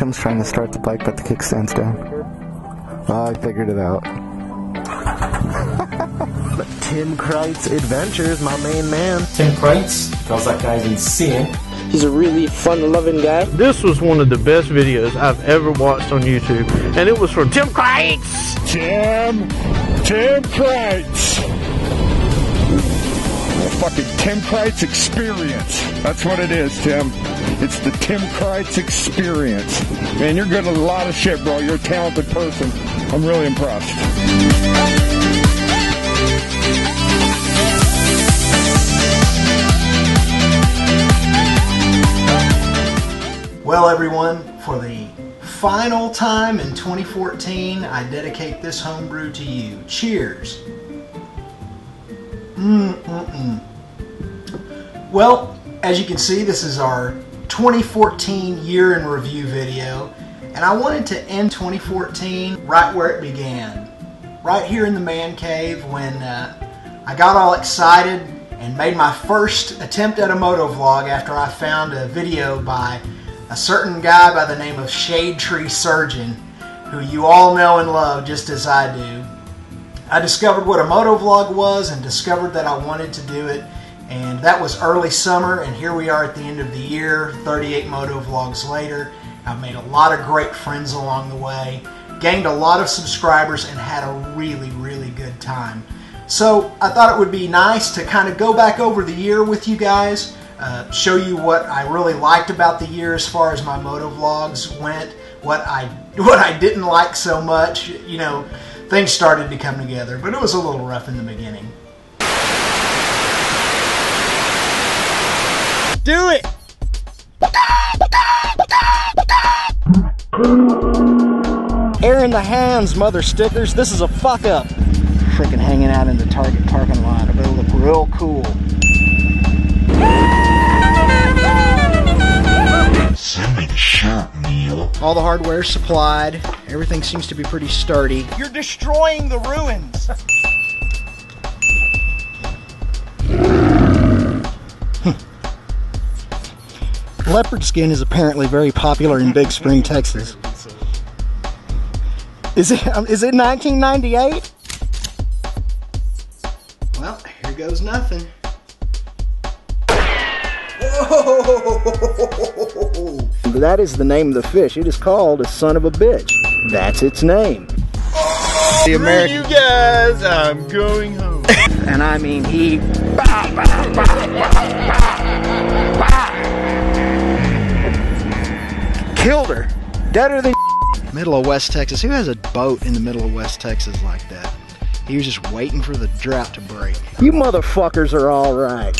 Tim's trying to start the bike, but the kickstand's down. Oh, I figured it out. Tim Kreitz Adventures, my main man. Tim Kreitz, because that guy's insane. He's a really fun-loving guy. This was one of the best videos I've ever watched on YouTube, and it was from Tim Kreitz. Tim Kreitz. The fucking Tim Kreitz experience. That's what it is, Tim. It's the Tim Kreitz experience. Man, you're good at a lot of shit, bro. You're a talented person. I'm really impressed. Well, everyone, for the final time in 2014, I dedicate this homebrew to you. Cheers. Well, as you can see, this is our 2014 year in review video, and I wanted to end 2014 right where it began, right here in the man cave when I got all excited and made my first attempt at a motovlog after I found a video by a certain guy by the name of Shade Tree Surgeon, who you all know and love just as I do. I discovered what a motovlog was and discovered that I wanted to do it, and that was early summer, and here we are at the end of the year, 38 motovlogs later. I've made a lot of great friends along the way, gained a lot of subscribers, and had a really, really good time. So I thought it would be nice to kind of go back over the year with you guys, show you what I really liked about the year as far as my motovlogs went, what I didn't like so much. You know, things started to come together, but it was a little rough in the beginning. Do it! Air in the hands, mother stickers. This is a fuck up. Freaking hanging out in the Target parking lot. It'll look real cool. Send me the shirt, Neil. All the hardware is supplied. Everything seems to be pretty sturdy. You're destroying the ruins. Leopard skin is apparently very popular in Big Spring, Texas. Is it 1998? Well, here goes nothing. Whoa! That is the name of the fish. It is called a son of a bitch. That's its name. The American. You guys, I'm going home. And I mean, he killed her. Deader than middle of West Texas. Who has a boat in the middle of West Texas like that? He was just waiting for the drought to break. You motherfuckers are all right.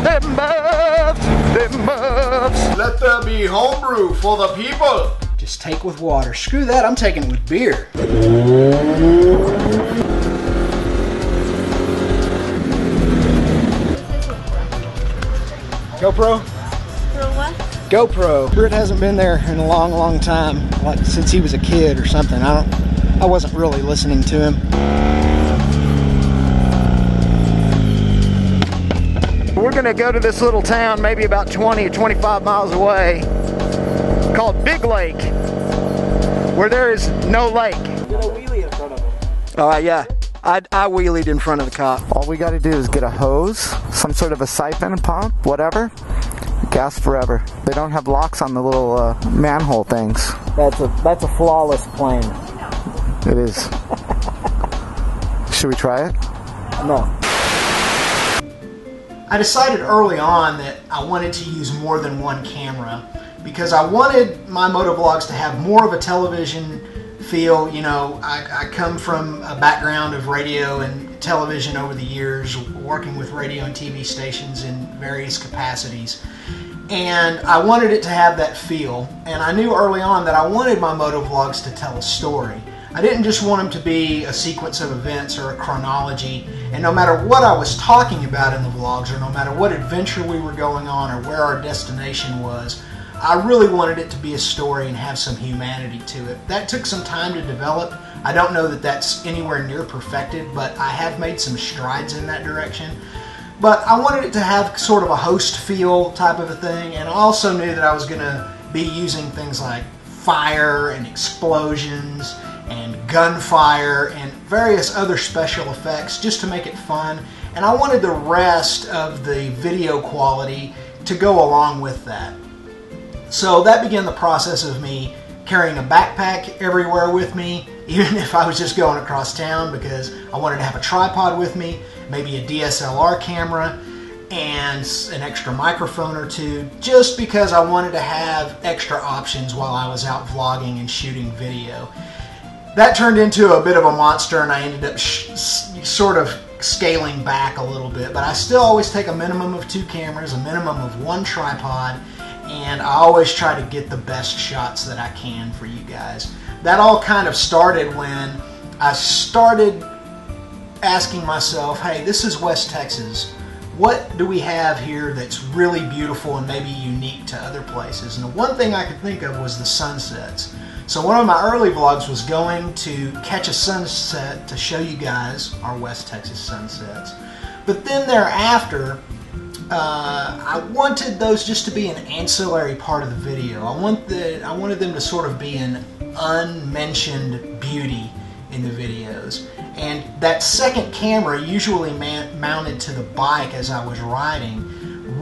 Them buffs. Let there be homebrew for the people. Just take with water. Screw that, I'm taking it with beer. GoPro? For what? GoPro. Britt hasn't been there in a long, long time, like since he was a kid or something. I wasn't really listening to him. We're gonna go to this little town, maybe about 20 or 25 miles away, called Big Lake, where there is no lake. Get a wheelie in front of him. Oh yeah, I wheelied in front of the cop. All we gotta do is get a hose, some sort of a siphon, pump, whatever. Gas forever. They don't have locks on the little manhole things. That's a flawless plane. It is. Should we try it? No. I decided early on that I wanted to use more than one camera because I wanted my motovlogs to have more of a television feel. You know, I come from a background of radio and television over the years, working with radio and TV stations in various capacities. And I wanted it to have that feel. And I knew early on that I wanted my motovlogs to tell a story. I didn't just want them to be a sequence of events or a chronology, and no matter what I was talking about in the vlogs, or no matter what adventure we were going on or where our destination was, I really wanted it to be a story and have some humanity to it. That took some time to develop. I don't know that that's anywhere near perfected, but I have made some strides in that direction. But I wanted it to have sort of a host feel type of a thing, and I also knew that I was going to be using things like fire and explosions and gunfire and various other special effects just to make it fun. And I wanted the rest of the video quality to go along with that. So that began the process of me carrying a backpack everywhere with me, even if I was just going across town, because I wanted to have a tripod with me, maybe a DSLR camera, and an extra microphone or two, just because I wanted to have extra options while I was out vlogging and shooting video. That turned into a bit of a monster, and I ended up sort of scaling back a little bit, but I still always take a minimum of 2 cameras, a minimum of 1 tripod, and I always try to get the best shots that I can for you guys. That all kind of started when I started asking myself, hey, this is West Texas. What do we have here that's really beautiful and maybe unique to other places? And the one thing I could think of was the sunsets. So one of my early vlogs was going to catch a sunset to show you guys our West Texas sunsets. But then thereafter, I wanted those just to be an ancillary part of the video. I wanted them to sort of be an unmentioned beauty in the videos. And that second camera, usually mounted to the bike as I was riding,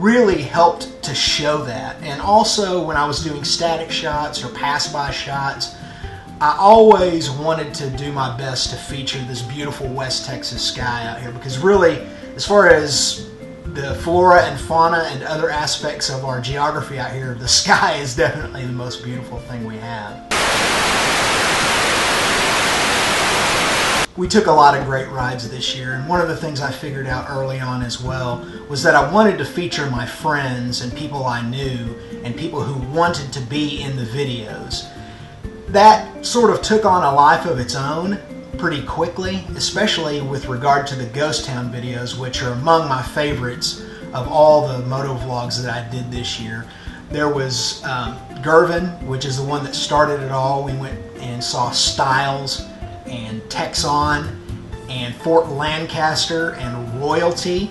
really helped to show that. And also when I was doing static shots or pass-by shots, I always wanted to do my best to feature this beautiful West Texas sky out here, because really, as far as the flora and fauna and other aspects of our geography out here, the sky is definitely the most beautiful thing we have. We took a lot of great rides this year, and one of the things I figured out early on as well was that I wanted to feature my friends and people I knew and people who wanted to be in the videos. That sort of took on a life of its own pretty quickly, especially with regard to the Ghost Town videos, which are among my favorites of all the motovlogs that I did this year. There was Gervin, which is the one that started it all. We went and saw Styles and Texon and Fort Lancaster and Royalty.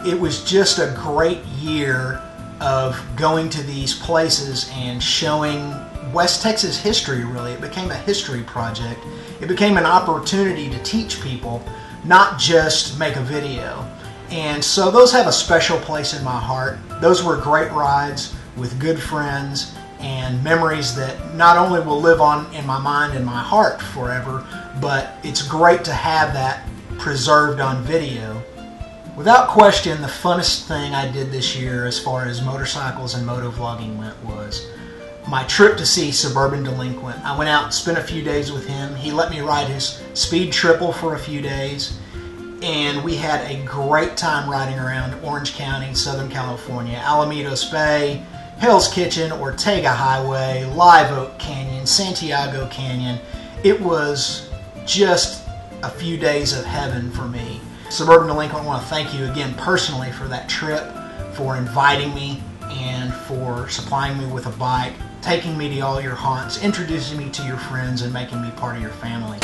It was just a great year of going to these places and showing West Texas history, really. It became a history project. It became an opportunity to teach people, not just make a video. And so those have a special place in my heart. Those were great rides with good friends and memories that not only will live on in my mind and my heart forever, but it's great to have that preserved on video. Without question, the funnest thing I did this year as far as motorcycles and motovlogging went was my trip to see Suburban Delinquent. I went out and spent a few days with him. He let me ride his speed triple for a few days, and we had a great time riding around Orange County, Southern California, Alamitos Bay, Hell's Kitchen, Ortega Highway, Live Oak Canyon, Santiago Canyon. It was just a few days of heaven for me. Suburban Delinquent, I want to thank you again personally for that trip, for inviting me and for supplying me with a bike, taking me to all your haunts, introducing me to your friends, and making me part of your family.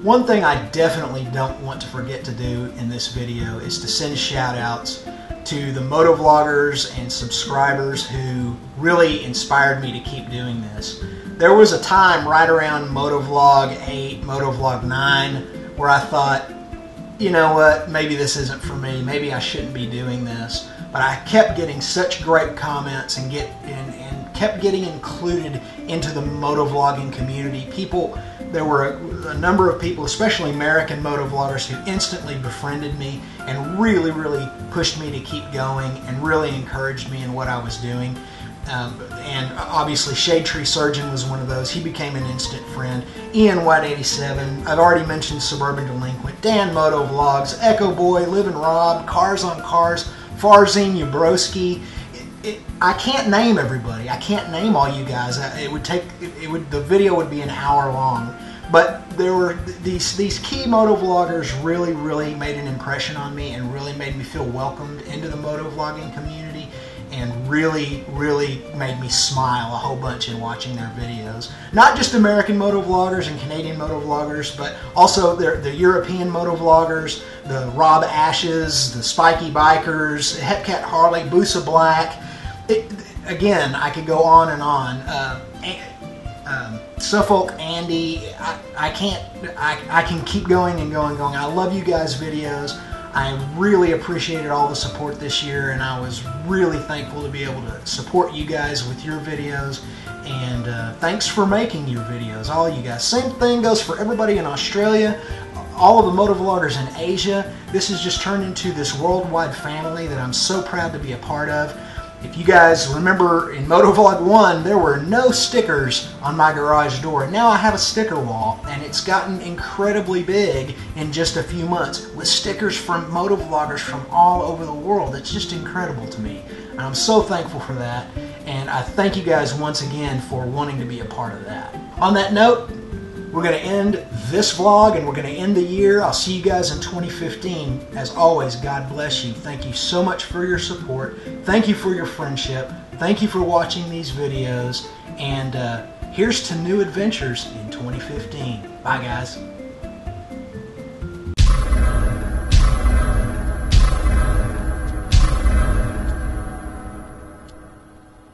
One thing I definitely don't want to forget to do in this video is to send shout outs to the motovloggers and subscribers who really inspired me to keep doing this. There was a time right around motovlog 8, motovlog 9 where I thought, you know what, maybe this isn't for me, maybe I shouldn't be doing this. But I kept getting such great comments and kept getting included into the motovlogging community. There were a number of people, especially American motovloggers, who instantly befriended me and really, really pushed me to keep going and really encouraged me in what I was doing. And obviously Shade Tree Surgeon was one of those. He became an instant friend. Ian White 87, I've already mentioned Suburban Delinquent, Dan Motovlogs, Echo Boy, Livin' Rob, Cars on Cars, Farzine Ubrowski. I can't name everybody. I can't name all you guys. The video would be an hour long. But there were these key motovloggers really made an impression on me and really made me feel welcomed into the motovlogging community. and really made me smile a whole bunch in watching their videos. Not just American motovloggers and Canadian motovloggers, but also the European motovloggers, the Rob Ashes, the Spiky Bikers, Hepcat Harley, Busa Black. Again, I could go on and on. Suffolk Andy, I can keep going and going. I love you guys' videos. I really appreciated all the support this year, and I was really thankful to be able to support you guys with your videos. And thanks for making your videos, all you guys. Same thing goes for everybody in Australia, all of the motovloggers in Asia. This has just turned into this worldwide family that I'm so proud to be a part of. If you guys remember in Motovlog 1, there were no stickers on my garage door. Now I have a sticker wall, and it's gotten incredibly big in just a few months with stickers from motovloggers from all over the world. It's just incredible to me, and I'm so thankful for that, and I thank you guys once again for wanting to be a part of that. On that note, we're going to end this vlog, and we're going to end the year. I'll see you guys in 2015. As always, God bless you. Thank you so much for your support. Thank you for your friendship. Thank you for watching these videos. And here's to new adventures in 2015. Bye, guys.